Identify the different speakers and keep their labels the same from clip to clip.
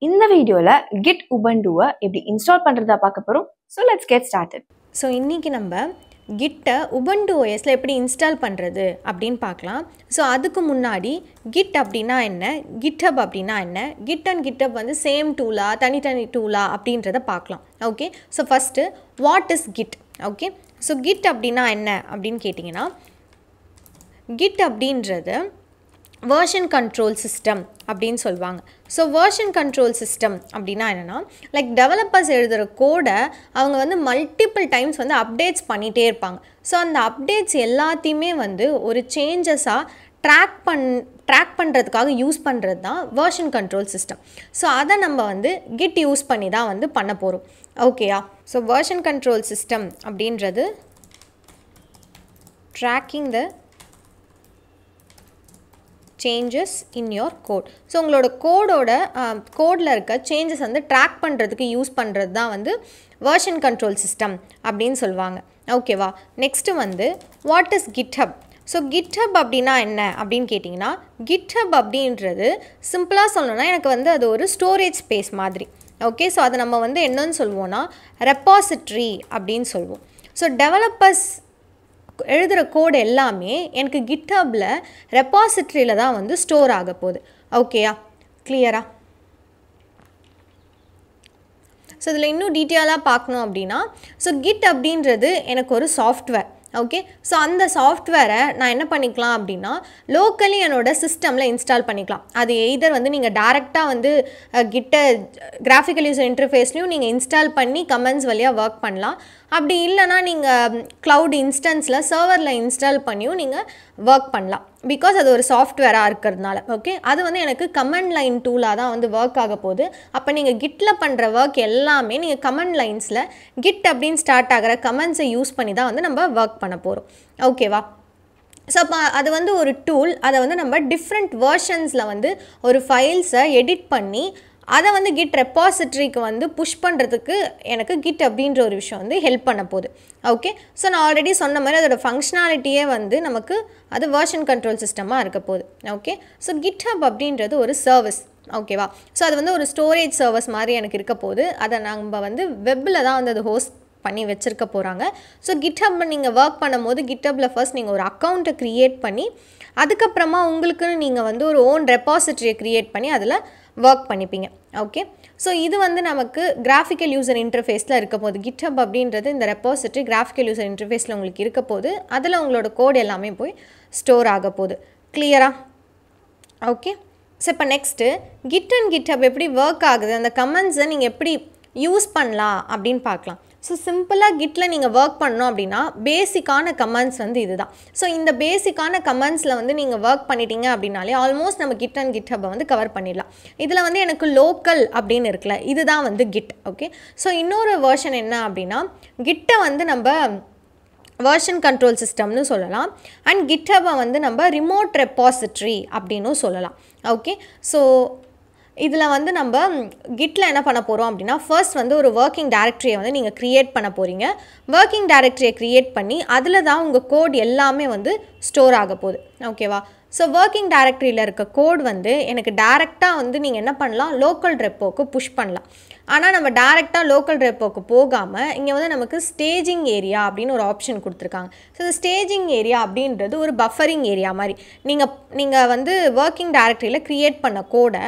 Speaker 1: இந்த வீடியோல Git Ubuntu-வை எப்படி இன்ஸ்டால் பண்றதா பார்க்க போறோம். So let's get started.
Speaker 2: So இன்றைக்கி நம்ம கிட்டை உபுண்டு ஓஎஸில் எப்படி இன்ஸ்டால் பண்ணுறது அப்படின்னு பார்க்கலாம். ஸோ அதுக்கு முன்னாடி கிட் அப்படின்னா என்ன, கிட்ஹப் அப்படின்னா என்ன, கிட் அண்ட் கிட்ஹப் வந்து சேம் டூலா தனித்தனி டூலா அப்படின்றத பார்க்கலாம். Okay, so first what is Git? Okay, so Git அப்படின்னா என்ன அப்படின்னு கேட்டிங்கன்னா, கிட் அப்படின்றது வெர்ஷன் கண்ட்ரோல் சிஸ்டம் அப்படின்னு சொல்லுவாங்க. ஸோ வெர்ஷன் கண்ட்ரோல் சிஸ்டம் அப்படின்னா என்னென்னா, லைக் டெவலப்பர்ஸ் எழுதுகிற கோடை அவங்க வந்து மல்டிபிள் டைம்ஸ் வந்து அப்டேட்ஸ் பண்ணிகிட்டே இருப்பாங்க. ஸோ அந்த அப்டேட்ஸ் எல்லாத்தையுமே வந்து ஒரு சேஞ்சஸாக ட்ராக் பண்ணுறதுக்காக யூஸ் பண்ணுறது தான் வெர்ஷன் கண்ட்ரோல் சிஸ்டம். ஸோ அதை நம்ம வந்து கிட் யூஸ் பண்ணி தான் வந்து பண்ண போகிறோம். ஓகேயா? ஸோ வெர்ஷன் கண்ட்ரோல் சிஸ்டம் அப்படின்றது tracking the changes in your code. So உங்களோட கோடில் இருக்க சேஞ்சஸ் வந்து ட்ராக் பண்ணுறதுக்கு யூஸ் பண்ணுறது தான் வந்து வெர்ஷன் கண்ட்ரோல் சிஸ்டம் அப்படின்னு சொல்லுவாங்க. ஓகேவா? நெக்ஸ்ட்டு வந்து what is GitHub? So GitHub அப்படின்னா என்ன அப்படின்னு கேட்டிங்கன்னா, கிட்ஹப் அப்படின்றது சிம்பிளாக சொல்லணும்னா எனக்கு வந்து அது ஒரு ஸ்டோரேஜ் ஸ்பேஸ் மாதிரி. ஓகே, ஸோ அதை நம்ம வந்து என்னன்னு சொல்லுவோன்னா ரெப்பாசிட்ரி அப்படின்னு சொல்லுவோம். ஸோ டெவலப்பர்ஸ் எழுதுகிற கோடு எல்லாமே எனக்கு கிட்ஹப்பில் ரெப்பாசிட்ரியில் தான் வந்து ஸ்டோர் ஆக போகுது. ஓகேயா? கிளியரா? ஸோ இதில் இன்னும் டீட்டெயிலாக பார்க்கணும் அப்படின்னா, ஸோ கிட் அப்படின்றது எனக்கு ஒரு சாஃப்ட்வேர். ஓகே, ஸோ அந்த சாஃப்ட்வேரை நான் என்ன பண்ணிக்கலாம் அப்படின்னா, லோக்கலி என்னோடய சிஸ்டமில் இன்ஸ்டால் பண்ணிக்கலாம். அது எய்தர் வந்து நீங்கள் டேரெக்டாக வந்து கிட்டை கிராஃபிக்கல் யூசர் இன்டர்ஃபேஸ்லையும் நீங்கள் இன்ஸ்டால் பண்ணி கமெண்ட்ஸ் வழியாக ஒர்க் பண்ணலாம். அப்படி இல்லைனா நீங்கள் க்ளவுட் இன்ஸ்டன்ஸில் சர்வரில் இன்ஸ்டால் பண்ணியும் நீங்கள் ஒர்க் பண்ணலாம். பிகாஸ் அது ஒரு சாஃப்ட்வேராக இருக்கிறதுனால. ஓகே, அது வந்து எனக்கு கமெண்ட் லைன் டூலாக தான் வந்து ஒர்க் ஆக போகுது. அப்போ நீங்கள் கிட்டில் பண்ணுற ஒர்க் எல்லாமே நீங்கள் கமெண்ட் லைன்ஸில் கிட் அப்படின்னு ஸ்டார்ட் ஆகிற கமெண்ட்ஸை யூஸ் பண்ணி தான் வந்து நம்ம ஒர்க் பண்ண போகிறோம். ஓகேவா? ஸோ அப்போ அது வந்து ஒரு டூல். அதை வந்து நம்ம டிஃப்ரெண்ட் வெர்ஷன்ஸில் வந்து ஒரு ஃபைல்ஸை எடிட் பண்ணி அதை வந்து கிட் ரெப்பாசிட்ரிக்கு வந்து புஷ் பண்ணுறதுக்கு எனக்கு கிட் அப்படின்ற ஒரு விஷயம் வந்து ஹெல்ப் பண்ண போகுது. ஓகே, ஸோ நான் ஆல்ரெடி சொன்ன மாதிரி அதோட ஃபங்க்ஷனாலிட்டியே வந்து நமக்கு அது வெர்ஷன் கண்ட்ரோல் சிஸ்டமாக இருக்க போகுது. ஓகே, ஸோ கிட்ஹப் அப்படின்றது ஒரு சர்வீஸ். ஓகேவா? ஸோ அது வந்து ஒரு ஸ்டோரேஜ் சர்வீஸ் மாதிரி எனக்கு இருக்க போகுது. அதை நம்ம வந்து வெப்பில் தான் வந்து அது ஹோஸ்ட் பண்ணி வச்சுருக்க போகிறாங்க. ஸோ கிட்ஹப் நீங்கள் ஒர்க் பண்ணும் போது கிட்ஹப்பில் ஃபர்ஸ்ட் நீங்கள் ஒரு அக்கௌண்ட்டை க்ரியேட் பண்ணி அதுக்கப்புறமா உங்களுக்குன்னு நீங்கள் வந்து ஒரு ஓன் ரெப்பாசிட்ரியை க்ரியேட் பண்ணி அதில் ஒர்க் பண்ணிப்பீங்க. ஓகே, ஸோ இது வந்து நமக்கு கிராஃபிக்கல் யூசர் இன்டர்ஃபேஸில் இருக்க போகுது. கிட்ஹப் அப்படின்றது இந்த ரெப்பாசிட்ரி கிராஃபிக்கல் யூசர் இன்டர்ஃபேஸில் உங்களுக்கு இருக்க போகுது. அதில் உங்களோட கோட் எல்லாமே போய் ஸ்டோர் ஆக போகுது. கிளியரா? ஓகே, ஸோ இப்போ நெக்ஸ்ட்டு கிட் அண்ட் கிட்ஹப் எப்படி ஒர்க் ஆகுது, அந்த கமெண்ட்ஸை நீங்கள் எப்படி யூஸ் பண்ணலாம் அப்படின்னு பார்க்கலாம். ஸோ சிம்பிளாக கிட்டில் நீங்கள் ஒர்க் பண்ணணும் அப்படின்னா பேசிக்கான கமெண்ட்ஸ் வந்து இதுதான். ஸோ இந்த பேசிக்கான கமெண்ட்ஸில் வந்து நீங்கள் ஒர்க் பண்ணிட்டீங்க அப்படின்னாலே ஆல்மோஸ்ட் நம்ம கிட் அண்ட் கிட்ஹப்பை வந்து கவர் பண்ணிடலாம். இதில் வந்து எனக்கு லோக்கல் அப்படின்னு இருக்குல்ல, இதுதான் வந்து கிட். ஓகே, ஸோ இன்னொரு வெர்ஷன் என்ன அப்படின்னா, கிட்டை வந்து நம்ம வெர்ஷன் கண்ட்ரோல் சிஸ்டம்னு சொல்லலாம். அண்ட் கிட்ஹப்பை வந்து நம்ம ரிமோட் ரெப்பாசிட்ரி அப்படின்னும் சொல்லலாம். ஓகே, ஸோ இதில் வந்து நம்ம கிட்டில் என்ன பண்ண போகிறோம் அப்படின்னா, ஃபர்ஸ்ட் வந்து ஒரு ஒர்க்கிங் டைரக்டரியை வந்து நீங்கள் க்ரியேட் பண்ண போகிறீங்க. ஒர்க்கிங் டைரக்டரியை க்ரியேட் பண்ணி அதில் தான் உங்கள் கோட் எல்லாமே வந்து ஸ்டோர் ஆக போகுது. ஓகேவா? ஸோ ஒர்க்கிங் டைரக்டரியில் இருக்க கோட் வந்து எனக்கு டேரெக்டாக வந்து நீங்கள் என்ன பண்ணலாம், லோக்கல் ரெப்போக்கு புஷ் பண்ணலாம். ஆனால் நம்ம டேரெக்டாக லோக்கல் ரெப்போக்கு போகாமல் இங்கே வந்து நமக்கு ஸ்டேஜிங் ஏரியா அப்படின்னு ஒரு ஆப்ஷன் கொடுத்துருக்காங்க. ஸோ இந்த ஸ்டேஜிங் ஏரியா அப்படின்றது ஒரு பஃபரிங் ஏரியா மாதிரி. நீங்கள் வந்து ஒர்க்கிங் டைரக்டரியில் க்ரியேட் பண்ண கோடை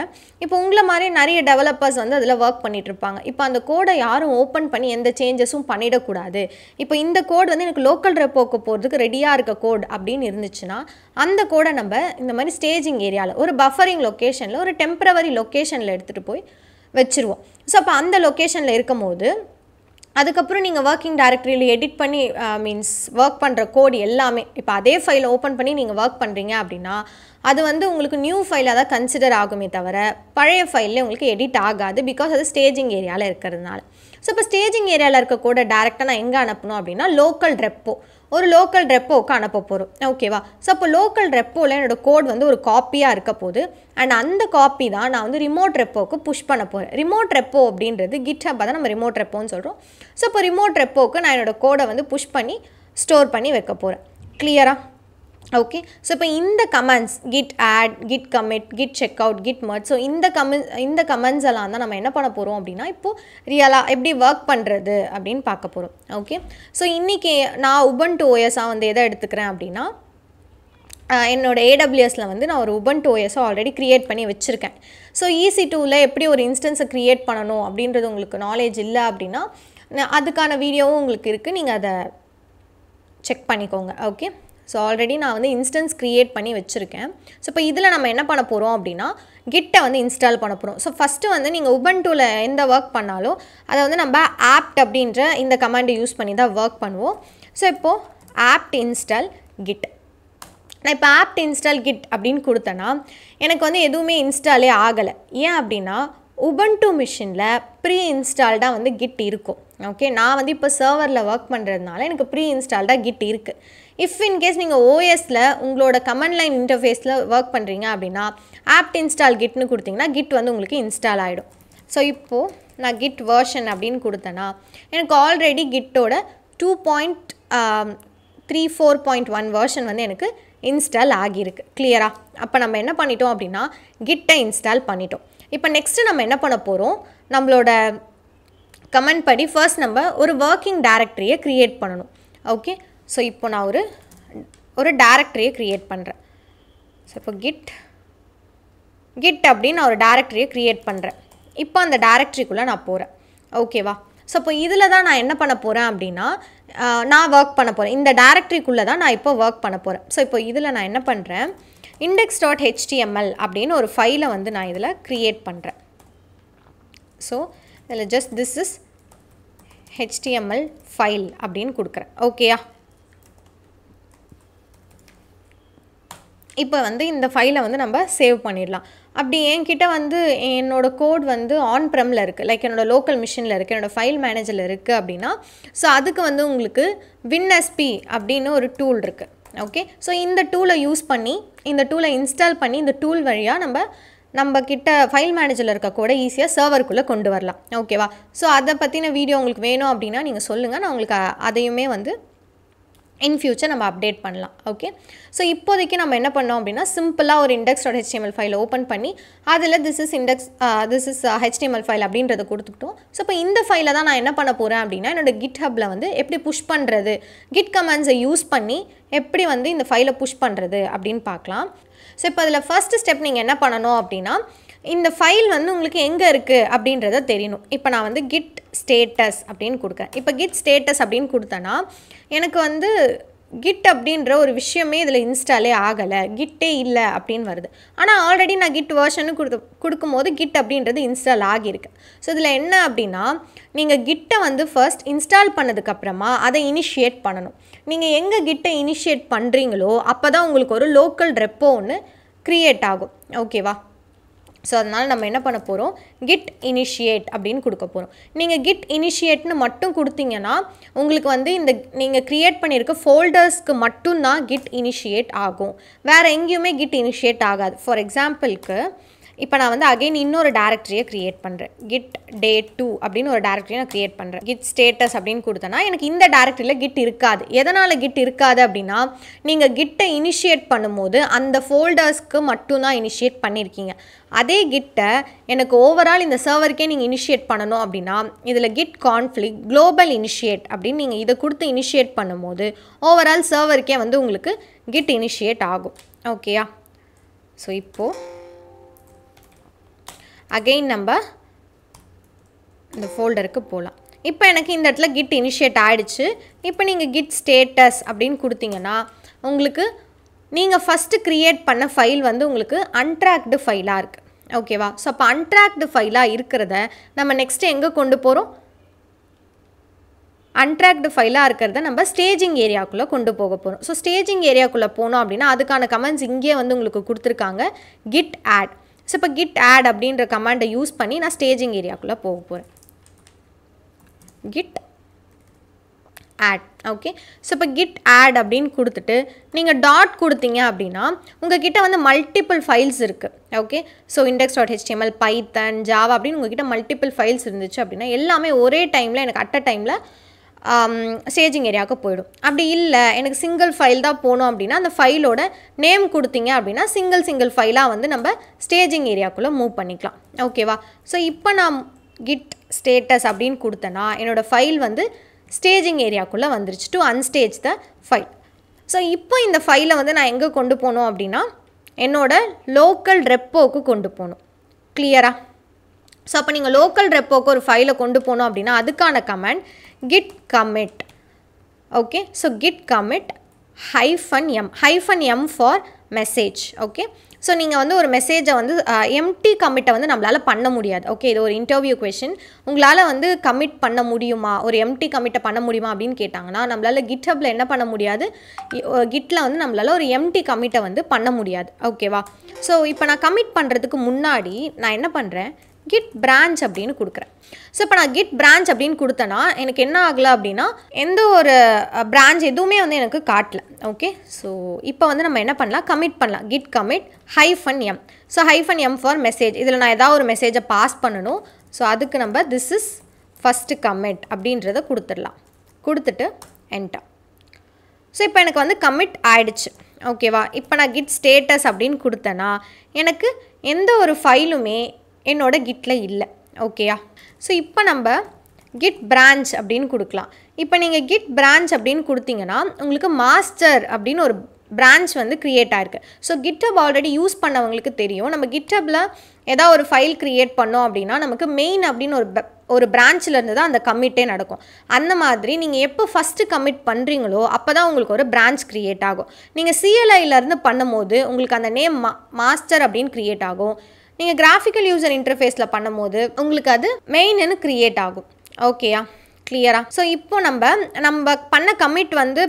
Speaker 2: இப்போ உங்களை மாதிரி நிறைய டெவலப்பர்ஸ் வந்து அதில் ஒர்க் பண்ணிகிட்ருப்பாங்க. இப்போ அந்த கோடை யாரும் ஓப்பன் பண்ணி எந்த சேஞ்சஸும் பண்ணிடக்கூடாது. இப்போ இந்த கோட் வந்து எனக்கு லோக்கல் ரெப்போக்கு போகிறதுக்கு ரெடியாக இருக்க கோட் அப்படின்னு இருந்துச்சுன்னா அந்த கோடை நம்ம இந்த மாதிரி ஸ்டேஜிங் ஏரியாவில் ஒரு பஃபரிங் லொக்கேஷனில் ஒரு டெம்பரவரி லொக்கேஷனில் எடுத்துகிட்டு போய் வச்சுருவோம். ஸோ அப்போ அந்த லொக்கேஷனில் இருக்கும் போது அதுக்கப்புறம் நீங்கள் ஒர்க்கிங் டைரக்டரியில் எடிட் பண்ணி மீன்ஸ் ஒர்க் பண்ணுற கோட் எல்லாமே இப்போ அதே ஃபைலை ஓப்பன் பண்ணி நீங்கள் ஒர்க் பண்ணுறீங்க அப்படின்னா அது வந்து உங்களுக்கு நியூ ஃபைலாக தான் கன்சிடர் ஆகுமே தவிர பழைய ஃபைலில் உங்களுக்கு எடிட் ஆகாது. பிகாஸ் அது ஸ்டேஜிங் ஏரியாவில் இருக்கிறதுனால. ஸோ இப்போ ஸ்டேஜிங் ஏரியாவில் இருக்க கோட டேரெக்டாக நான் எங்கே அனுப்பணும் அப்படின்னா லோக்கல் ரெப்போ, ஒரு லோக்கல் ரெப்போவுக்கு அனுப்ப போகிறோம். ஓகேவா? ஸோ அப்போ லோக்கல் ரெப்போவில் என்னோடய கோட் வந்து ஒரு காப்பியாக இருக்க போகுது. அண்ட் அந்த காப்பி தான் நான் வந்து ரிமோட் ரெப்போவுக்கு புஷ் பண்ண போகிறேன். ரிமோட் ரெப்போ அப்படின்றது கிட்ஹப்பை தான் நம்ம ரிமோட் ரெப்போன்னு சொல்கிறோம். ஸோ இப்போ ரிமோட் ரெப்போவுக்கு நான் என்னோடய கோடை வந்து புஷ் பண்ணி ஸ்டோர் பண்ணி வைக்க போகிறேன். கிளியரா? ஓகே. ஸோ இப்போ இந்த comments git add, git commit, git checkout, git merge, so இந்த கமெண்ட்ஸ் எல்லாம் தான் நம்ம என்ன பண்ண போகிறோம் அப்படின்னா இப்போது ரியலாக எப்படி ஒர்க் பண்ணுறது அப்படின்னு பார்க்க போகிறோம். ஓகே. ஸோ இன்றைக்கி நான் Ubuntu OS-ஆக வந்து எதை எடுத்துக்கிறேன் அப்படின்னா என்னோட AWSல வந்து நான் ஒரு Ubuntu OS ஆல்ரெடி க்ரியேட் பண்ணி வச்சுருக்கேன். ஸோ EC2ல எப்படி ஒரு இன்ஸ்டன்ஸை க்ரியேட் பண்ணணும் அப்படின்றது உங்களுக்கு நாலேஜ் இல்லை அப்படின்னா அதுக்கான வீடியோவும் உங்களுக்கு இருக்குது, நீங்கள் அதை செக் பண்ணிக்கோங்க. ஓகே. ஸோ ஆல்ரெடி நான் வந்து இன்ஸ்டன்ஸ் க்ரியேட் பண்ணி வச்சுருக்கேன். ஸோ இப்போ இதில் நம்ம என்ன பண்ண போகிறோம் அப்படின்னா கிட்டை வந்து இன்ஸ்டால் பண்ண போகிறோம். ஸோ ஃபஸ்ட்டு வந்து நீங்கள் Ubuntuல எந்த ஒர்க் பண்ணாலும் அதை வந்து நம்ம apt அப்படின்ற இந்த கமாண்டை யூஸ் பண்ணி தான் ஒர்க் பண்ணுவோம். ஸோ இப்போது apt install git, நான் இப்போ apt install git அப்படின்னு கொடுத்தேன்னா எனக்கு வந்து எதுவுமே இன்ஸ்டாலே ஆகலை. ஏன் அப்படின்னா Ubuntu மிஷினில் ப்ரீ இன்ஸ்டால்டாக வந்து கிட் இருக்கும். ஓகே. நான் வந்து இப்போ சர்வரில் ஒர்க் பண்ணுறதுனால எனக்கு ப்ரீ இன்ஸ்டால்டாக கிட் இருக்குது. இஃப் இன்கேஸ் நீங்கள் ஓஎஸில் உங்களோட கமெண்ட் லைன் இன்டர்ஃபேஸில் ஒர்க் பண்ணுறீங்க அப்படின்னா apt install gitனு கொடுத்தீங்கன்னா கிட் வந்து உங்களுக்கு இன்ஸ்டால் ஆகிடும். ஸோ இப்போது நான் git வெர்ஷன் அப்படின்னு கொடுத்தேன்னா எனக்கு ஆல்ரெடி கிட்டோட 2.34.1 வெர்ஷன் வந்து எனக்கு இன்ஸ்டால் ஆகியிருக்கு. கிளியரா? அப்போ நம்ம என்ன பண்ணிட்டோம் அப்படின்னா கிட்டை இன்ஸ்டால் பண்ணிட்டோம். இப்போ நெக்ஸ்ட்டு நம்ம என்ன பண்ண போகிறோம், நம்மளோட கமெண்ட் படி ஃபர்ஸ்ட் நம்ம ஒரு ஒர்க்கிங் டைரக்டரியை க்ரியேட் பண்ணணும். ஓகே. ஸோ இப்போ நான் ஒரு டைரக்டரியை க்ரியேட் பண்ணுறேன். ஸோ இப்போ கிட் அப்படின்னு நான் ஒரு டைரக்டரியை க்ரியேட் பண்ணுறேன். இப்போ அந்த டைரக்டரிக்குள்ளே நான் போகிறேன். ஓகேவா? ஸோ இப்போ இதில் தான் நான் என்ன பண்ண போகிறேன் அப்படின்னா நான் ஒர்க் பண்ண போகிறேன். இந்த டைரக்டரிக்குள்ளே தான் நான் இப்போ ஒர்க் பண்ண போகிறேன். ஸோ இப்போ இதில் நான் என்ன பண்ணுறேன், index.html அப்படின்னு ஒரு ஃபைலை வந்து நான் இதில் க்ரியேட் பண்ணுறேன். ஸோ இதில் just this is HTML file அப்படின்னு கொடுக்குறேன். ஓகேயா? இப்போ வந்து இந்த ஃபைலை வந்து நம்ம சேவ் பண்ணிடலாம். அப்படி என்கிட்ட வந்து என்னோடய கோட் வந்து ஆன் ப்ரெமில் இருக்குது, லைக் என்னோடய லோக்கல் மிஷினில் இருக்குது, என்னோடய ஃபைல் மேனேஜரில் இருக்குது அப்படின்னா ஸோ அதுக்கு வந்து உங்களுக்கு WinSP அப்படின்னு ஒரு டூல் இருக்குது. ஓகே. ஸோ இந்த டூலை யூஸ் பண்ணி இந்த டூலை இன்ஸ்டால் பண்ணி இந்த டூல் வழியாக நம்ம கிட்ட ஃபைல் மேனேஜரில் இருக்க கூட ஈஸியாக சர்வருக்குள்ளே கொண்டு வரலாம். ஓகேவா? ஸோ அதை பற்றின வீடியோ உங்களுக்கு வேணும் அப்படின்னா நீங்கள் சொல்லுங்கள், நான் உங்களுக்கு அதையுமே வந்து இன் ஃபியூச்சர் நம்ம அப்டேட் பண்ணலாம். ஓகே. ஸோ இப்போதைக்கு நம்ம என்ன பண்ணோம் அப்படின்னா சிம்பிளாக ஒரு index.html ஃபைலை ஓப்பன் பண்ணி அதில் திஸ் இஸ் HTML ஃபைல் அப்படின்றத கொடுத்துக்கிட்டோம். ஸோ இப்போ இந்த ஃபைலை தான் நான் என்ன பண்ண போகிறேன் அப்படின்னா என்னோடய GitHubல வந்து எப்படி புஷ் பண்ணுறது, கிட் கமெண்ட்ஸை யூஸ் பண்ணி எப்படி வந்து இந்த ஃபைலை புஷ் பண்ணுறது அப்படின்னு பார்க்கலாம். ஸோ இப்போ அதில் ஃபர்ஸ்ட் ஸ்டெப் நீங்கள் என்ன பண்ணணும் அப்படின்னா இந்த ஃபைல் வந்து உங்களுக்கு எங்கே இருக்குது அப்படின்றத தெரியணும். இப்போ நான் வந்து கிட் ஸ்டேட்டஸ் அப்படின்னு கொடுக்குறேன். இப்போ கிட் ஸ்டேட்டஸ் அப்படின்னு கொடுத்தேன்னா எனக்கு வந்து கிட் அப்படின்ற ஒரு விஷயமே இதில் இன்ஸ்டாலே ஆகலை, கிட்டே இல்லை அப்படின்னு வருது. ஆனால் ஆல்ரெடி நான் கிட் வெர்ஷனு கொடுக்கும்போது கிட் அப்படின்றது இன்ஸ்டால் ஆகியிருக்கு. ஸோ இதில் என்ன அப்படின்னா நீங்கள் கிட்டை வந்து ஃபர்ஸ்ட் இன்ஸ்டால் பண்ணதுக்கப்புறமா அதை இனிஷியேட் பண்ணணும். நீங்கள் எங்கே கிட்டை இனிஷியேட் பண்ணுறீங்களோ அப்போ தான் உங்களுக்கு ஒரு லோக்கல் ரெப்போ ஒன்று க்ரியேட் ஆகும். ஓகேவா? ஸோ அதனால் நம்ம என்ன பண்ண போகிறோம், கிட் இனிஷியேட் அப்படின்னு கொடுக்க போகிறோம். நீங்கள் கிட் இனிஷியேட்னு மட்டும் கொடுத்தீங்கன்னா உங்களுக்கு வந்து இந்த நீங்கள் க்ரியேட் பண்ணியிருக்க ஃபோல்டர்ஸ்க்கு மட்டும்தான் கிட் இனிஷியேட் ஆகும், வேறு எங்கேயுமே கிட் இனிஷியேட் ஆகாது. ஃபார் எக்ஸாம்பிளுக்கு இப்போ நான் வந்து அகைன் இன்னொரு டைரக்டரியை க்ரியேட் பண்ணுறேன். git day 2 அப்படின்னு ஒரு டைரக்டரியை நான் க்ரியேட் பண்ணுறேன். git status அப்படின்னு கொடுத்தேன்னா எனக்கு இந்த டைரக்டரியில் கிட் இருக்காது. எதனால் கிட் இருக்காது அப்படின்னா நீங்கள் கிட்டை இனிஷியேட் பண்ணும்போது அந்த ஃபோல்டர்ஸ்க்கு மட்டும்தான் இனிஷியேட் பண்ணியிருக்கீங்க. அதே கிட்டை எனக்கு ஓவரால் இந்த சர்வருக்கே நீங்கள் இனிஷியேட் பண்ணணும் அப்படின்னா இதில் git config global initiate அப்படின்னு நீங்கள் இதை கொடுத்து இனிஷியேட் பண்ணும்போது ஓவரால் சர்வருக்கே வந்து உங்களுக்கு கிட் இனிஷியேட் ஆகும். ஓகேயா? ஸோ இப்போது அகெயின் நம்ம இந்த ஃபோல்டருக்கு போகலாம். இப்போ எனக்கு இந்த இடத்துல கிட் இனிஷியேட் ஆகிடுச்சு. இப்போ நீங்கள் கிட் ஸ்டேட்டஸ் அப்படின்னு கொடுத்தீங்கன்னா உங்களுக்கு நீங்கள் ஃபஸ்ட்டு க்ரியேட் பண்ண ஃபைல் வந்து உங்களுக்கு அன்ட்ராக்டு ஃபைலாக இருக்குது. ஓகேவா? ஸோ அப்போ அன்ட்ராக்டு ஃபைலாக இருக்கிறத நம்ம நெக்ஸ்ட்டு எங்கே கொண்டு போகிறோம், அன்ட்ராக்டு ஃபைலாக இருக்கிறத நம்ம ஸ்டேஜிங் ஏரியாவுக்குள்ளே கொண்டு போக போகிறோம். ஸோ ஸ்டேஜிங் ஏரியாவுக்குள்ளே போனோம் அப்படின்னா அதுக்கான கமெண்ட்ஸ் இங்கேயே வந்து உங்களுக்கு கொடுத்துருக்காங்க, கிட் ஆட். ஸோ இப்போ கிட் ஆட் அப்படின்ற கமாண்டை யூஸ் பண்ணி நான் ஸ்டேஜிங் ஏரியாவுக்குள்ளே போக போகிறேன். Git add. ஓகே. ஸோ இப்போ கிட் ஆட் அப்படின்னு கொடுத்துட்டு நீங்கள் டாட் கொடுத்தீங்க அப்படின்னா உங்ககிட்ட வந்து மல்டிபிள் ஃபைல்ஸ் இருக்குது. Okay. So index.html, Python, Java அப்படின்னு உங்ககிட்ட மல்டிபிள் ஃபைல்ஸ் இருந்துச்சு அப்படின்னா எல்லாமே ஒரே டைமில் எனக்கு அட் அ டைமில் ஸ்டேஜிங் ஏரியாவுக்கு போயிடும். அப்படி இல்லை எனக்கு சிங்கிள் ஃபைல் தான் போகணும் அப்படின்னா அந்த ஃபைலோட நேம் கொடுத்தீங்க அப்படின்னா சிங்கிள் ஃபைலாக வந்து நம்ம ஸ்டேஜிங் ஏரியாவுக்குள்ளே மூவ் பண்ணிக்கலாம். ஓகேவா? ஸோ இப்போ நான் கிட் ஸ்டேட்டஸ் அப்படின்னு கொடுத்தேன்னா என்னோடய ஃபைல் வந்து ஸ்டேஜிங் ஏரியாவுக்குள்ளே வந்துருச்சு. To unstage the file. So இப்போ இந்த ஃபைலை வந்து நான் எங்கே கொண்டு போகணும் அப்படின்னா என்னோட லோக்கல் ரெப்போவுக்கு கொண்டு போகணும். கிளியரா? ஸோ அப்போ நீங்கள் லோக்கல் ரெப்போவுக்கு ஒரு ஃபைலை கொண்டு போகணும் அப்படின்னா அதுக்கான command git commit. Okay, so git commit -m for message. Okay, so நீங்கள் வந்து ஒரு மெசேஜை வந்து எம்டி கமிட்டை வந்து நம்மளால் பண்ண முடியாது. ஓகே, இது ஒரு இன்டர்வியூ கொஷின். உங்களால் வந்து கமிட் பண்ண முடியுமா, ஒரு எம்டி கமிட்டை பண்ண முடியுமா அப்படின்னு கேட்டாங்கன்னா நம்மளால் கிட்ஹப்பில் என்ன பண்ண முடியாது, கிட்டில் வந்து நம்மளால் ஒரு எம்டி கமிட்டை வந்து பண்ண முடியாது. ஓகேவா? ஸோ இப்போ நான் கமிட் பண்ணுறதுக்கு முன்னாடி நான் என்ன பண்ணுறேன், git branch அப்படின்னு கொடுக்குறேன். ஸோ இப்போ நான் git branch அப்படின்னு கொடுத்தேன்னா எனக்கு என்ன ஆகலை அப்படின்னா எந்த ஒரு பிரான்ச் எதுவுமே வந்து எனக்கு காட்டல. ஓகே, ஸோ இப்போ வந்து நம்ம என்ன பண்ணலாம், கமிட் பண்ணலாம். git commit -m. So -m for message. இதில் நான் ஏதாவது ஒரு மெசேஜை பாஸ் பண்ணணும். ஸோ அதுக்கு நம்ம this is first commit அப்படின்றத கொடுத்துடலாம். கொடுத்துட்டு என்டர். ஸோ இப்போ எனக்கு வந்து கமிட் ஆயிடுச்சு. ஓகேவா? இப்போ நான் git status அப்படின்னு கொடுத்தேன்னா எனக்கு எந்த ஒரு ஃபைலுமே என்னோட கிட்டில் இல்லை. ஓகேயா? ஸோ இப்போ நம்ம git branch அப்படின்னு கொடுக்கலாம். இப்போ நீங்கள் git branch அப்படின்னு கொடுத்தீங்கன்னா உங்களுக்கு மாஸ்டர் அப்படின்னு ஒரு பிரான்ச் வந்து க்ரியேட் ஆயிருக்கு. ஸோ GitHub ஆல்ரெடி யூஸ் பண்ணவங்களுக்கு தெரியும். நம்ம GitHubல ஏதாவது ஒரு ஃபைல் க்ரியேட் பண்ணோம் அப்படின்னா நமக்கு மெயின் அப்படின்னு ஒரு பிரான்ச்சிலேருந்து தான் அந்த கமிட்டே நடக்கும். அந்த மாதிரி நீங்கள் எப்போ ஃபஸ்ட்டு கமிட் பண்ணுறீங்களோ அப்போ தான் உங்களுக்கு ஒரு பிரான்ச் க்ரியேட் ஆகும். நீங்கள் CLIலேருந்து பண்ணும்போது உங்களுக்கு அந்த நேம் மாஸ்டர் அப்படின்னு க்ரியேட் ஆகும். நீங்கள் கிராஃபிக்கல் யூசர் இன்டர்ஃபேஸில் பண்ணும்போது உங்களுக்கு அது மெயின்னு க்ரியேட் ஆகும். ஓகேயா? கிளியரா? ஸோ இப்போ நம்ம பண்ண கமிட் வந்து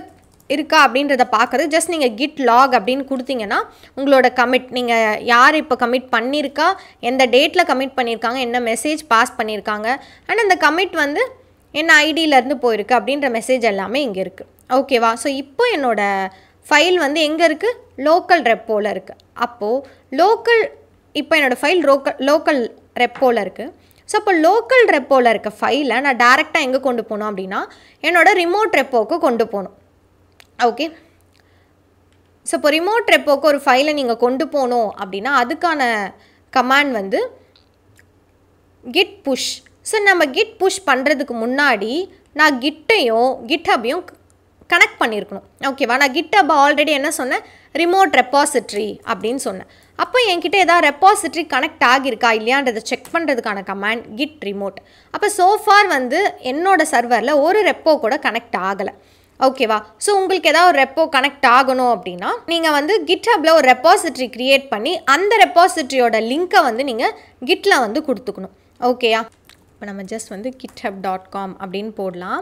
Speaker 2: இருக்கா அப்படின்றத பார்க்குறது ஜஸ்ட் நீங்கள் git log அப்படின்னு கொடுத்தீங்கன்னா உங்களோட கமிட் நீங்கள் யார் இப்போ கமிட் பண்ணியிருக்கா, எந்த டேட்டில் கமிட் பண்ணியிருக்காங்க, என்ன மெசேஜ் பாஸ் பண்ணியிருக்காங்க, அண்ட் அந்த கமிட் வந்து என்ன ஐடியிலேருந்து போயிருக்கு அப்படின்ற மெசேஜ் எல்லாமே இங்கே இருக்குது. ஓகேவா? ஸோ இப்போ என்னோடய ஃபைல் வந்து எங்கே இருக்குது, லோக்கல் ரெப்போவில் இருக்குது. அப்போது இப்போ என்னோடய ஃபைல் லோக்கல் ரெப்போவில் இருக்குது. ஸோ அப்போ லோக்கல் ரெப்போவில் இருக்க ஃபைலை நான் டேரெக்டாக எங்கே கொண்டு போகணும் அப்படின்னா என்னோடய ரிமோட் ரெப்போவுக்கு கொண்டு போகணும். ஓகே, ஸோ இப்போ ரிமோட் ரெப்போவுக்கு ஒரு ஃபைலை நீங்கள் கொண்டு போகணும் அப்படின்னா அதுக்கான கமாண்ட் வந்து git push. ஸோ நம்ம git push பண்ணுறதுக்கு முன்னாடி நான் கிட்டப்பையும் கனெக்ட் பண்ணியிருக்கணும். ஓகேவா? நான் GitHub ஆல்ரெடி என்ன சொன்னேன், ரிமோட் ரெப்பாசிட்ரி அப்படின்னு சொன்னேன். அப்போ என்கிட்ட ஏதாவது ரெப்பாசிட்ரி கனெக்ட் ஆகியிருக்கா இல்லையான்றதை செக் பண்ணுறதுக்கான கமாண்ட் git remote. அப்போ சோஃபார் வந்து என்னோடய சர்வரில் ஒரு ரெப்போ கூட கனெக்ட் ஆகலை. ஓகேவா? ஸோ உங்களுக்கு ஏதாவது ஒரு ரெப்போ கனெக்ட் ஆகணும் அப்படின்னா நீங்கள் வந்து GitHubல ஒரு ரெப்பாசிட்ரி க்ரியேட் பண்ணி அந்த ரெப்பாசிட்ரியோட லிங்க்கை வந்து நீங்கள் கிட்டில் வந்து கொடுத்துக்கணும். ஓகேயா? இப்போ நம்ம ஜஸ்ட் வந்து github.com அப்படின்னு போடலாம்.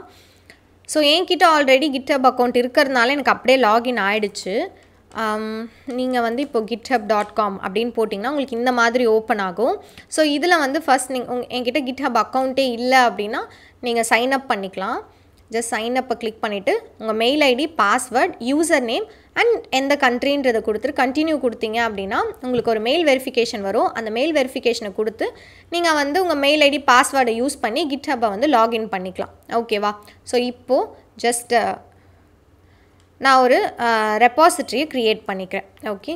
Speaker 2: ஸோ என்கிட்ட ஆல்ரெடி GitHub அக்கௌண்ட் இருக்கிறதுனால எனக்கு அப்படியே லாகின் ஆகிடுச்சு. நீங்கள் வந்து இப்போ github.com அப்படின்னு போட்டிங்கன்னா உங்களுக்கு இந்த மாதிரி ஓப்பன் ஆகும். ஸோ இதில் வந்து ஃபஸ்ட் என்கிட்ட GitHub அக்கௌண்ட்டே இல்லை அப்படின்னா நீங்கள் சைன்அப் பண்ணிக்கலாம். ஜஸ்ட் சைன்அப்பை கிளிக் பண்ணிவிட்டு உங்கள் mail ID, password, user name and எந்த கண்ட்ரின்றதை கொடுத்துட்டு கண்டினியூ கொடுத்தீங்க அப்படின்னா உங்களுக்கு ஒரு மெயில் வெரிஃபிகேஷன் வரும். அந்த மெயில் வெரிஃபிகேஷனை கொடுத்து நீங்கள் வந்து உங்கள் மெயில் ஐடி, பாஸ்வேர்டை யூஸ் பண்ணி GitHubஐ வந்து லாகின் பண்ணிக்கலாம். ஓகேவா? ஸோ இப்போது ஜஸ்ட் நான் ஒரு ரெப்பாசிட்ரியை க்ரியேட் பண்ணிக்கிறேன். Okay,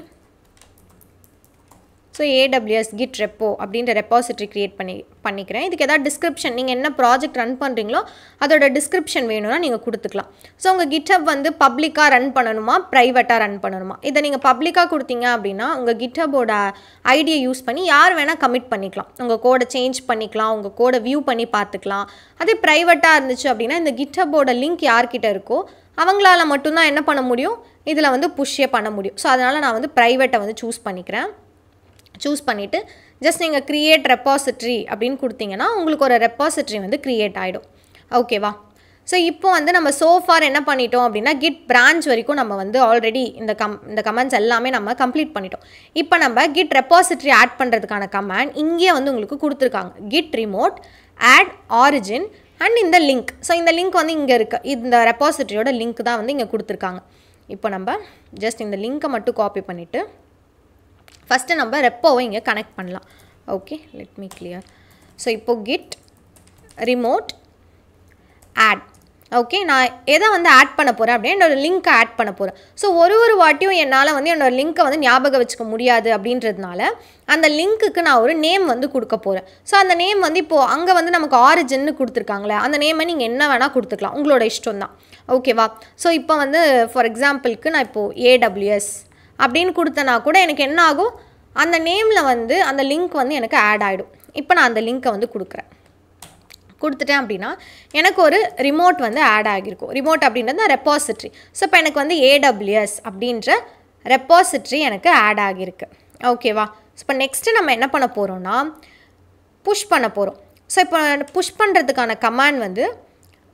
Speaker 2: so AWS git repo அப்படின்ற ரெப்பாசிட்ரி க்ரியேட் பண்ணிக்கிறேன். இதுக்கு எதாவது டிஸ்கிரிப்ஷன், நீங்கள் என்ன ப்ராஜெக்ட் ரன் பண்ணுறீங்களோ அதோட டிஸ்கிரிப்ஷன் வேணும்னா நீங்கள் கொடுத்துக்கலாம். ஸோ உங்கள் GitHub வந்து பப்ளிக்காக ரன் பண்ணணுமா, ப்ரைவேட்டாக ரன் பண்ணணுமா? இதை நீங்கள் பப்ளிக்காக கொடுத்தீங்க அப்படின்னா உங்கள் GitHubோட ஐடியை யூஸ் பண்ணி யார் வேணால் கமிட் பண்ணிக்கலாம். உங்கள் கோடை சேஞ்ச் பண்ணிக்கலாம், உங்கள் கோடை வியூ பண்ணி பார்த்துக்கலாம். அதே ப்ரைவேட்டாக இருந்துச்சு அப்படின்னா இந்த GitHubோட லிங்க் யார்கிட்ட இருக்கோ அவங்களால மட்டும்தான் என்ன பண்ண முடியும், இதில் வந்து புஷ்ஷே பண்ண முடியும். ஸோ அதனால் நான் வந்து ப்ரைவேட்டை வந்து சூஸ் பண்ணிவிட்டு ஜஸ்ட் நீங்கள் க்ரியேட் ரெப்பாசிட்ரி அப்படின்னு கொடுத்தீங்கன்னா உங்களுக்கு ஒரு ரெப்பாசிட்ரி வந்து க்ரியேட் ஆகிடும். ஓகேவா? ஸோ இப்போ வந்து நம்ம சோஃபார் என்ன பண்ணிட்டோம் அப்படின்னா git branch வரைக்கும் நம்ம வந்து ஆல்ரெடி இந்த கமெண்ட்ஸ் எல்லாமே நம்ம கம்ப்ளீட் பண்ணிட்டோம். இப்போ நம்ம git ரெப்பாசிட்ரி ஆட் பண்ணுறதுக்கான கமாண்ட் இங்கே வந்து உங்களுக்கு கொடுத்துருக்காங்க. git remote add origin and இந்த லிங்க். ஸோ இந்த லிங்க் வந்து இங்கே இருக்குது. இந்த ரெப்பாசிட்ரியோட லிங்க் தான் வந்து இங்கே கொடுத்துருக்காங்க. இப்போ நம்ம ஜஸ்ட் இந்த லிங்க்கை மட்டும் காப்பி பண்ணிவிட்டு ஃபஸ்ட்டு நம்ம ரெப்போவை இங்கே கனெக்ட் பண்ணலாம். Okay, let me clear. So இப்போது git remote add. ஓகே, நான் எதை வந்து ஆட் பண்ண போகிறேன் அப்படின்னா என்னோடய லிங்க்கை ஆட் பண்ண போகிறேன். ஸோ ஒரு வாட்டியும் என்னால் வந்து என்னோடய லிங்க்கை வந்து ஞாபகம் வச்சுக்க முடியாது அப்படின்றதுனால அந்த லிங்க்குக்கு நான் ஒரு நேம் வந்து கொடுக்க போகிறேன். ஸோ அந்த நேம் வந்து இப்போது அங்கே வந்து நமக்கு ஆரிஜின்னு கொடுத்துருக்காங்களே, அந்த நேமை நீங்கள் என்ன வேணால் கொடுத்துக்கலாம், உங்களோட இஷ்டம் தான். ஓகேவா? ஸோ இப்போ வந்து ஃபார் எக்ஸாம்பிளுக்கு நான் இப்போது AWS அப்படின்னு கொடுத்தனா கூட எனக்கு என்ன ஆகும், அந்த நேமில் வந்து அந்த லிங்க் வந்து எனக்கு ஆட் ஆகிடும். இப்போ நான் அந்த லிங்க்கை வந்து கொடுத்துட்டேன் அப்படின்னா எனக்கு ஒரு ரிமோட் வந்து ஆட் ஆகியிருக்கும். ரிமோட் அப்படின்றது ரெப்பாசிட்ரி. ஸோ இப்போ எனக்கு வந்து AWS அப்படின்ற ரெப்பாசிட்ரி எனக்கு ஆட் ஆகியிருக்கு. ஓகேவா? ஸோ இப்போ நெக்ஸ்ட்டு நம்ம என்ன பண்ண போகிறோம்னா புஷ் பண்ண போகிறோம். ஸோ இப்போ புஷ் பண்ணுறதுக்கான கமாண்ட் வந்து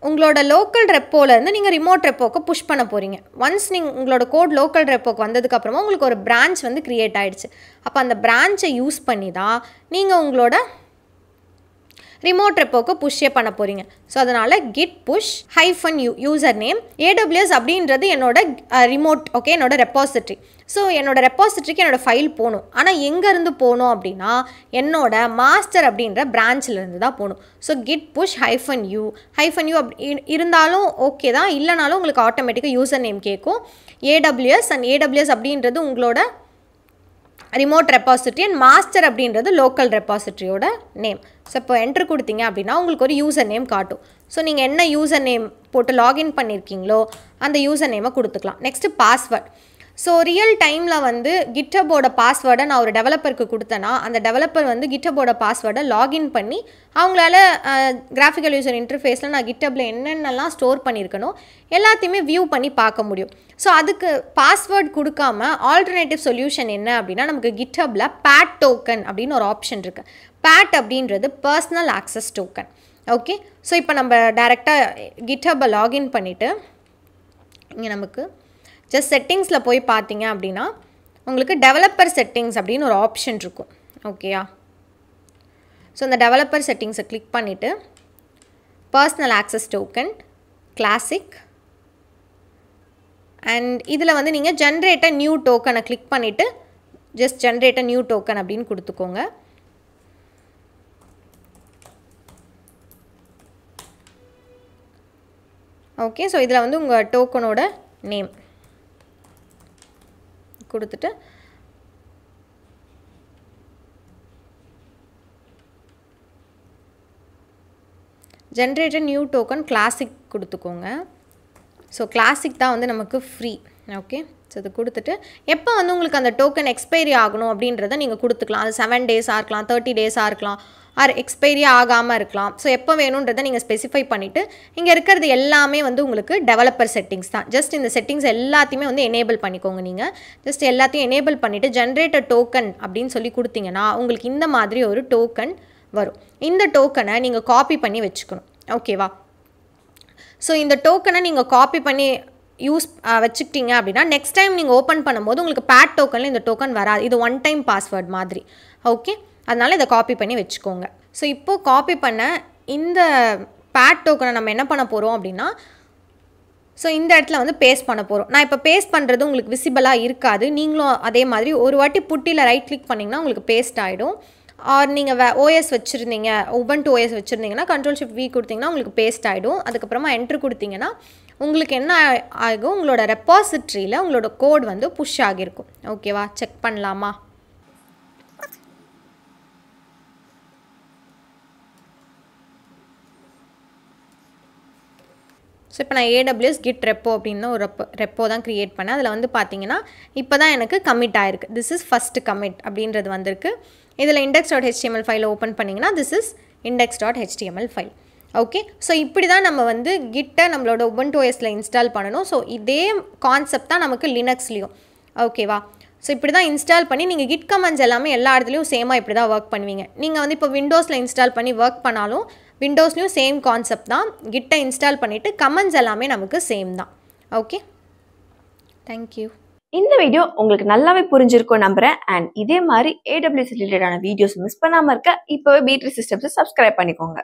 Speaker 2: உங்களோட லோக்கல் ரெப்போலேருந்து நீங்கள் ரிமோட் ரெப்போக்கு புஷ் பண்ண போகிறீங்க. ஒன்ஸ் நீங்கள் உங்களோட கோட் லோக்கல் ரெப்போக்கு வந்ததுக்கப்புறமா உங்களுக்கு ஒரு பிரான்ச் வந்து க்ரியேட் ஆகிடுச்சு. அப்போ அந்த பிரான்ச்சை யூஸ் பண்ணி தான் நீங்கள் உங்களோட ரிமோட் ரெப்போக்கு புஷ்ஷே பண்ண போகிறீங்க. ஸோ அதனால் git push -u user name AWS அப்படின்றது என்னோட ரிமோட். ஓகே, என்னோட ரெப்பாசிட்ரி. ஸோ என்னோட ரெப்பாசிட்ரிக்கு என்னோடய ஃபைல் போகணும். ஆனால் எங்கேருந்து போகணும் அப்படின்னா என்னோட மாஸ்டர் அப்படின்ற பிரான்ச்சிலேருந்து தான் போகணும். ஸோ git push -u அப்படி இருந்தாலும் ஓகே தான், இல்லைனாலும் உங்களுக்கு ஆட்டோமேட்டிக்காக யூசர் நேம் கேட்கும். AWS அப்படின்றது உங்களோட ரிமோட் ரெப்பாசிட்ரி அண்ட் மாஸ்டர் அப்படின்றது லோக்கல் ரெப்பாசிட்ரியோட நேம். ஸோ இப்போ என்ட்ரு கொடுத்தீங்க அப்படின்னா உங்களுக்கு ஒரு யூசர் நேம் காட்டும். ஸோ நீங்கள் என்ன யூசர் நேம் போட்டு லாகின் பண்ணியிருக்கீங்களோ அந்த யூசர் நேமை கொடுத்துக்கலாம். Next password. ஸோ ரியல் டைமில் வந்து கிட்டபோட பாஸ்வேர்டை நான் ஒரு டெவலப்பருக்கு கொடுத்தேன்னா அந்த டெவலப்பர் வந்து கிட்டபோட பாஸ்வேர்டை லாகின் பண்ணி அவங்களால கிராஃபிக்கல் யூசர் இன்டர்ஃபேஸில் நான் கிட்டபில் என்னென்னலாம் ஸ்டோர் பண்ணியிருக்கணும் எல்லாத்தையுமே வியூ பண்ணி பார்க்க முடியும். ஸோ அதுக்கு பாஸ்வேர்ட் கொடுக்காம ஆல்டர்னேட்டிவ் சொல்யூஷன் என்ன அப்படின்னா நமக்கு கிட்டபில் பேட் டோக்கன் அப்படின்னு ஒரு ஆப்ஷன் இருக்குது. பேட் அப்படின்றது personal access token. Okay, so இப்போ நம்ம டைரெக்டாக கிட்டபை லாகின் பண்ணிவிட்டு இங்கே நமக்கு ஜஸ்ட் செட்டிங்ஸில் போய் பார்த்தீங்க அப்படின்னா உங்களுக்கு டெவலப்பர் செட்டிங்ஸ் அப்படின்னு ஒரு ஆப்ஷன் இருக்கும். ஓகேயா? ஸோ இந்த டெவலப்பர் செட்டிங்ஸை கிளிக் பண்ணிவிட்டு personal access token classic and இதில் வந்து நீங்கள் ஜென்ரேட் அ நியூ டோக்கனை கிளிக் பண்ணிவிட்டு just generate a new token அப்படின்னு கொடுத்துக்கோங்க. ஓகே, ஸோ இதில் வந்து உங்கள் டோக்கனோட நேம் கொடுத்துட்டு ஜென்ரேட்டட் நியூ டோக்கன் கிளாசிக் கொடுத்துக்கோங்க. ஸோ கிளாசிக் தான் வந்து நமக்கு ஃப்ரீ. ஓகே, ஸோ இது கொடுத்துட்டு எப்போ வந்து உங்களுக்கு அந்த டோக்கன் எக்ஸ்பைரி ஆகணும் அப்படின்றத நீங்கள் கொடுத்துக்கலாம். அது 7 டேஸாக இருக்கலாம், 30 டேஸாக இருக்கலாம், ஆர் எக்ஸ்பைரி ஆகாமல் இருக்கலாம். ஸோ எப்போ வேணுன்றதை நீங்கள் ஸ்பெசிஃபை பண்ணிவிட்டு இங்கே இருக்கிறது எல்லாமே வந்து உங்களுக்கு டெவலப்பர் செட்டிங்ஸ் தான். ஜஸ்ட் இந்த செட்டிங்ஸ் எல்லாத்தையுமே வந்து எனேபிள் பண்ணிக்கோங்க. நீங்கள் ஜஸ்ட் எல்லாத்தையும் எனேபிள் பண்ணிவிட்டு ஜென்ரேட்டட் டோக்கன் அப்படின்னு சொல்லி கொடுத்தீங்கன்னா உங்களுக்கு இந்த மாதிரி ஒரு டோக்கன் வரும். இந்த டோக்கனை நீங்கள் காப்பி பண்ணி வச்சுக்கணும். ஓகேவா? ஸோ இந்த டோக்கனை நீங்கள் காப்பி பண்ணி வச்சுக்கிட்டீங்க அப்படின்னா நெக்ஸ்ட் டைம் நீங்கள் ஓப்பன் பண்ணும்போது உங்களுக்கு பேட் டோக்கனில் இந்த டோக்கன் வராது. இது ஒன் டைம் பாஸ்வேர்ட் மாதிரி. ஓகே, அதனால் இதை காப்பி பண்ணி வச்சுக்கோங்க. ஸோ இப்போது காப்பி பண்ண இந்த பேட் டோக்கனை நம்ம என்ன பண்ண போகிறோம் அப்படின்னா ஸோ இந்த இடத்துல வந்து பேஸ்ட் பண்ண போகிறோம். நான் இப்போ பேஸ்ட் பண்ணுறது உங்களுக்கு விசிபிளாக இருக்காது. நீங்களும் அதே மாதிரி ஒரு வாட்டி புட்டியில் ரைட் கிளிக் பண்ணிங்கன்னா உங்களுக்கு பேஸ்ட் ஆகிடும். ஆர் நீங்கள் OS வச்சுருந்தீங்க, உபுண்டு OS வச்சுருந்தீங்கன்னா Ctrl+Shift+V கொடுத்தீங்கன்னா உங்களுக்கு பேஸ்ட் ஆகிடும். அதுக்கப்புறமா என்ட்ரு கொடுத்தீங்கன்னா உங்களுக்கு என்ன ஆகும், உங்களோட ரெப்பாசிட்ரியில் உங்களோட கோட் வந்து புஷ் ஆகியிருக்கும். ஓகேவா? செக் பண்ணலாமா? ஸோ இப்போ நான் AWS கிட் ரெப்போ அப்படின்னு ஒரு ரெப்போ தான் க்ரியேட் பண்ணேன். அதில் வந்து பார்த்தீங்கன்னா இப்போ தான் எனக்கு கமிட் ஆகிருக்கு. திஸ் இஸ் ஃபஸ்ட்டு கமிட் அப்படின்றது வந்திருக்கு. இதில் index.html ஃபைலை ஓப்பன் பண்ணிங்கன்னா this is index.html file. Okay, so இப்படி தான் நம்ம வந்து கிட்டை நம்மளோட உபுண்டு OSல இன்ஸ்டால் பண்ணணும். ஸோ இதே கான்செப்ட் தான் நமக்கு லினக்ஸ்லேயும். ஓகேவா? ஸோ இப்படி தான் இன்ஸ்டால் பண்ணி நீங்கள் கிட் கமெண்ட்ஸ் எல்லாமே எல்லா இடத்துலையும் சேமாக இப்படி தான் ஒர்க் பண்ணுவீங்க. நீங்கள் வந்து இப்போ விண்டோஸில் இன்ஸ்டால் பண்ணி ஒர்க் பண்ணாலும் விண்டோஸ்லையும் சேம் கான்செப்ட் தான். கிட்டை இன்ஸ்டால் பண்ணிவிட்டு கமெண்ட்ஸ் எல்லாமே நமக்கு சேம் தான். Okay, thank you.
Speaker 1: இந்த வீடியோ உங்களுக்கு நல்லாவே புரிஞ்சிருக்கும் நம்புறேன். அண்ட் இதே மாதிரி AWS ரிலேட்டடான வீடியோஸ் மிஸ் பண்ணாமல் இருக்க இப்போவே B3 சிஸ்டம்ஸை சப்ஸ்கிரைப் பண்ணிக்கோங்க.